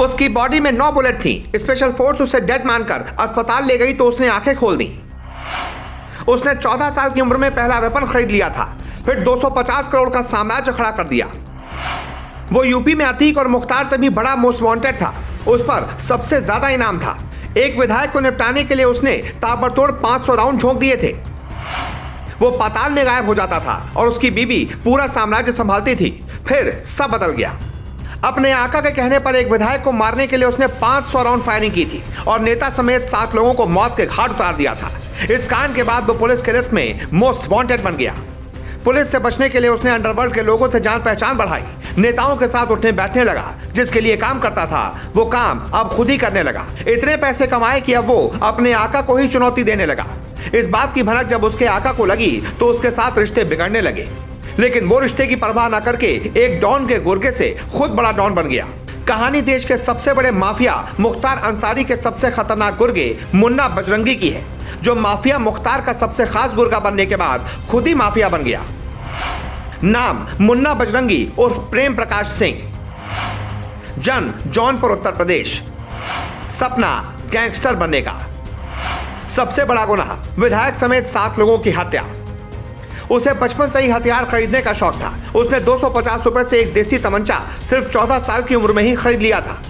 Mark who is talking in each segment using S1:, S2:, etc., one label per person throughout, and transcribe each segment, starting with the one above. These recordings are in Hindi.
S1: उसकी बॉडी में 9 बुलेट थी। स्पेशल फोर्स उसे डेड मानकर अस्पताल ले गई तो उसने आंखें खोल दी। उसने 14 साल की उम्र में पहला वेपन खरीद लिया था, फिर 250 करोड़ का साम्राज्य खड़ा कर दिया। वो यूपी में अतीक और मुख्तार से भी बड़ा मोस्ट वांटेड था। उस पर सबसे ज्यादा इनाम था। एक विधायक को निपटाने के लिए उसने ताबड़तोड़ 500 राउंड झोंक दिए थे। वो पाताल में गायब हो जाता था और उसकी बीवी पूरा साम्राज्य संभालती थी। फिर सब बदल गया। अपने आका के कहने पर एक विधायक को मारने के लिए उसने 500 राउंड फायरिंग की थी और नेता समेत 7 लोगों को मौत के घाट उतार दिया था। इस कांड के बाद वो पुलिस के लिस्ट में मोस्ट वांटेड बन गया। पुलिस से बचने के लिए उसने अंडरवर्ल्ड के लोगों से जान पहचान बढ़ाई, नेताओं के साथ उठने बैठने लगा। जिसके लिए काम करता था वो काम अब खुद ही करने लगा। इतने पैसे कमाए कि अब वो अपने आका को ही चुनौती देने लगा। इस बात की भनक जब उसके आका को लगी तो उसके साथ रिश्ते बिगड़ने लगे, लेकिन वो रिश्ते की परवाह न करके एक डॉन के गुर्गे से खुद बड़ा डॉन बन गया। कहानी देश के सबसे बड़े माफिया मुख्तार अंसारी के सबसे खतरनाक गुर्गे मुन्ना बजरंगी की है, जो माफिया मुख्तार का सबसे खास गुर्गा बनने के बाद खुद ही माफिया बन गया। नाम मुन्ना बजरंगी उर्फ प्रेम प्रकाश सिंह। जन्म जौनपुर उत्तर प्रदेश। सपना गैंगस्टर बनने का। सबसे बड़ा गुनाह विधायक समेत 7 लोगों की हत्या। उसे बचपन से ही हथियार खरीदने का शौक था। उसने 250 रुपए से एक देसी तमंचा सिर्फ 14 साल की उम्र में ही खरीद लिया था।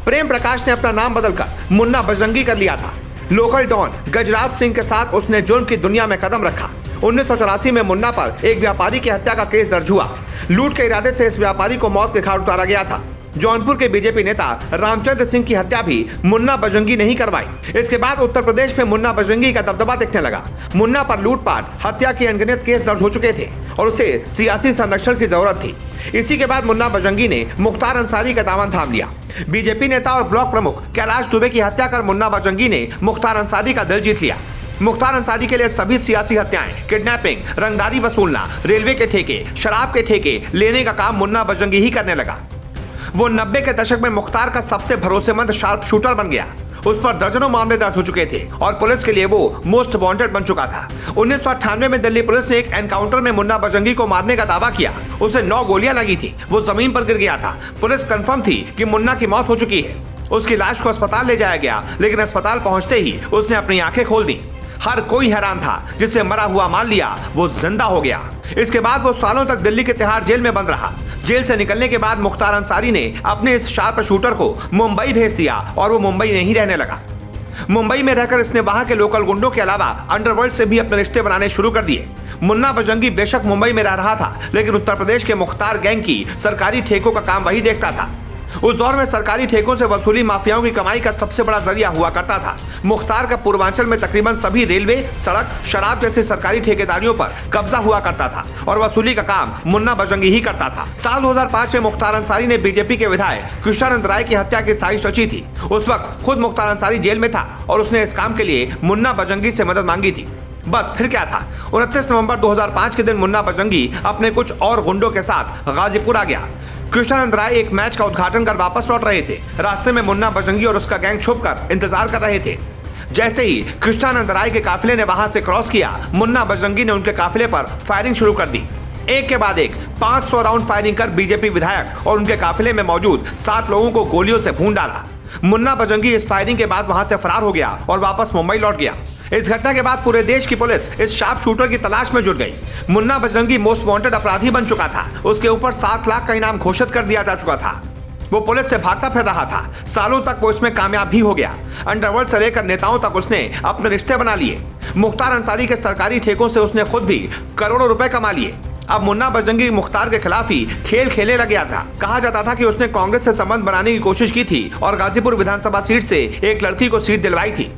S1: प्रेम प्रकाश ने अपना नाम बदलकर मुन्ना बजरंगी कर लिया था। लोकल डॉन गजराज सिंह के साथ उसने जुर्म की दुनिया में कदम रखा। 1984 में मुन्ना पर एक व्यापारी की हत्या का केस दर्ज हुआ। लूट के इरादे से इस व्यापारी को मौत के घाट उतारा गया था। जौनपुर के बीजेपी नेता रामचंद्र सिंह की हत्या भी मुन्ना बजरंगी ने ही करवाई। इसके बाद उत्तर प्रदेश में मुन्ना बजरंगी का दबदबा दिखने लगा। मुन्ना पर लूटपाट, हत्या के अनगिनत केस दर्ज हो चुके थे और उसे सियासी संरक्षण की जरूरत थी। इसी के बाद मुन्ना बजरंगी ने मुख्तार अंसारी का दामन थाम लिया। बीजेपी नेता और ब्लॉक प्रमुख कैलाश दुबे की हत्या कर मुन्ना बजरंगी ने मुख्तार अंसारी का दिल जीत लिया। मुख्तार अंसारी के लिए सभी सियासी हत्याएं, किडनैपिंग, रंगदारी वसूलना, रेलवे के ठेके, शराब के ठेके लेने का काम मुन्ना बजरंगी ही करने लगा। वो 90 के दशक में मुख्तार का सबसे भरोसेमंद शार्प शूटर बन गया। उस पर दर्जनों मामले दर्ज हो चुके थे और पुलिस के लिए वो मोस्ट वांटेड बन चुका था। 1998 में दिल्ली पुलिस ने एक एनकाउंटर में मुन्ना बजरंगी को मारने का दावा किया। उसे 9 गोलियां लगी थी। वो जमीन पर गिर गया था। पुलिस कंफर्म थी कि मुन्ना की मौत हो चुकी है। उसकी लाश को अस्पताल ले जाया गया, लेकिन अस्पताल पहुंचते ही उसने अपनी आंखें खोल दी। हर कोई हैरान था। जिसे मरा हुआ मान लिया वो जिंदा हो गया। इसके बाद वो सालों तक दिल्ली के तिहाड़ जेल में बंद रहा। जेल से निकलने के बाद मुख्तार अंसारी ने अपने इस शार्प शूटर को मुंबई भेज दिया और वो मुंबई में ही रहने लगा। मुंबई में रहकर इसने वहां के लोकल गुंडों के अलावा अंडरवर्ल्ड से भी अपने रिश्ते बनाने शुरू कर दिए। मुन्ना बजरंगी बेशक मुंबई में रह रहा था, लेकिन उत्तर प्रदेश के मुख्तार गैंग की सरकारी ठेकों का काम वही देखता था। उस दौर में सरकारी ठेकों से वसूली माफियाओं की कमाई का सबसे बड़ा जरिया हुआ करता था। मुख्तार का पूर्वांचल में तकरीबन सभी रेलवे, सड़क, शराब जैसे सरकारी ठेकेदारियों पर कब्जा हुआ करता था और वसूली का काम मुन्ना बजरंगी ही करता था। साल 2005 में मुख्तार अंसारी ने बीजेपी के विधायक कृष्णानंद राय की हत्या की साजिश रची थी। उस वक्त खुद मुख्तार अंसारी जेल में था और उसने इस काम के लिए मुन्ना बजरंगी से मदद मांगी थी। बस फिर क्या था। 29 नवंबर 2005 के दिन मुन्ना बजरंगी अपने कुछ और गुंडों के साथ गाजीपुर आ गया। कृष्णानंद राय एक मैच का उद्घाटन कर वापस लौट रहे थे। रास्ते में मुन्ना बजरंगी और उसका गैंग छुपकर इंतजार कर रहे थे। जैसे ही कृष्णानंद राय के काफिले ने वहां से क्रॉस किया, मुन्ना बजरंगी ने उनके काफिले पर फायरिंग शुरू कर दी। एक के बाद एक 500 राउंड फायरिंग कर बीजेपी विधायक और उनके काफिले में मौजूद 7 लोगों को गोलियों से भून डाला। मुन्ना बजरंगी इस फायरिंग के बाद वहां से फरार हो गया और वापस मुंबई लौट गया। इस घटना के बाद पूरे देश की पुलिस इस शार्प शूटर की तलाश में जुट गई। मुन्ना बजरंगी मोस्ट वांटेड अपराधी बन चुका था। उसके ऊपर 7 लाख का इनाम घोषित कर दिया जा चुका था। वो पुलिस से भागता फिर रहा था। सालों तक वो इसमें कामयाब भी हो गया। अंडरवर्ल्ड से लेकर नेताओं तक उसने अपने रिश्ते बना लिए। मुख्तार अंसारी के सरकारी ठेकों से उसने खुद भी करोड़ों रुपए कमा लिए। अब मुन्ना बजरंगी मुख्तार के खिलाफ ही खेल खेलने लग गया था। कहा जाता था कि उसने कांग्रेस से संबंध बनाने की कोशिश की थी और गाजीपुर विधानसभा सीट से एक लड़की को सीट दिलवाई थी।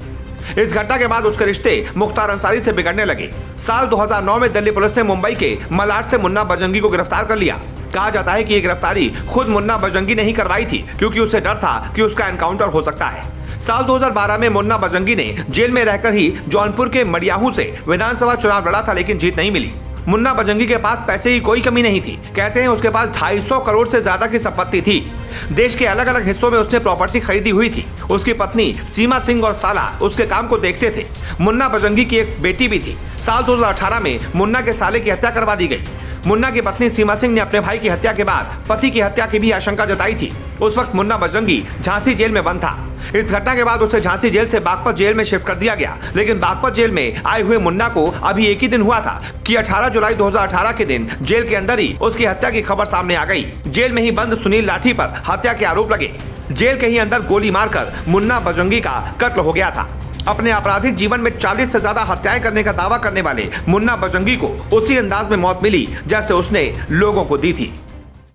S1: इस घटना के बाद उसके रिश्ते मुख्तार अंसारी से बिगड़ने लगे। साल 2009 में दिल्ली पुलिस ने मुंबई के मलाड से मुन्ना बजरंगी को गिरफ्तार कर लिया। कहा जाता है कि ये गिरफ्तारी खुद मुन्ना बजरंगी ने ही करवाई थी, क्योंकि उसे डर था कि उसका एनकाउंटर हो सकता है। साल 2012 में मुन्ना बजरंगी ने जेल में रहकर ही जौनपुर के मडियाहू से विधानसभा चुनाव लड़ा था, लेकिन जीत नहीं मिली। मुन्ना बजरंगी के पास पैसे की कोई कमी नहीं थी। कहते हैं उसके पास 250 करोड़ से ज्यादा की संपत्ति थी। देश के अलग अलग हिस्सों में उसने प्रॉपर्टी खरीदी हुई थी। उसकी पत्नी सीमा सिंह और साला उसके काम को देखते थे। मुन्ना बजरंगी की एक बेटी भी थी। साल 2018 में मुन्ना के साले की हत्या करवा दी गई। मुन्ना की पत्नी सीमा सिंह ने अपने भाई की हत्या के बाद पति की हत्या की भी आशंका जताई थी। उस वक्त मुन्ना बजरंगी झांसी जेल में बंद था। इस घटना के बाद उसे झांसी जेल से बागपत जेल में शिफ्ट कर दिया गया। लेकिन बागपत जेल में आए हुए मुन्ना को अभी एक ही दिन हुआ था कि 18 जुलाई 2018 के दिन जेल के अंदर ही उसकी हत्या की खबर सामने आ गई। जेल में ही बंद सुनील लाठी पर हत्या के आरोप लगे। जेल के ही अंदर गोली मारकर मुन्ना बजरंगी का कत्ल हो गया था। अपने आपराधिक जीवन में 40 से ज्यादा हत्याएं करने का दावा करने वाले मुन्ना बजरंगी को उसी अंदाज में मौत मिली जैसे उसने लोगों को दी थी।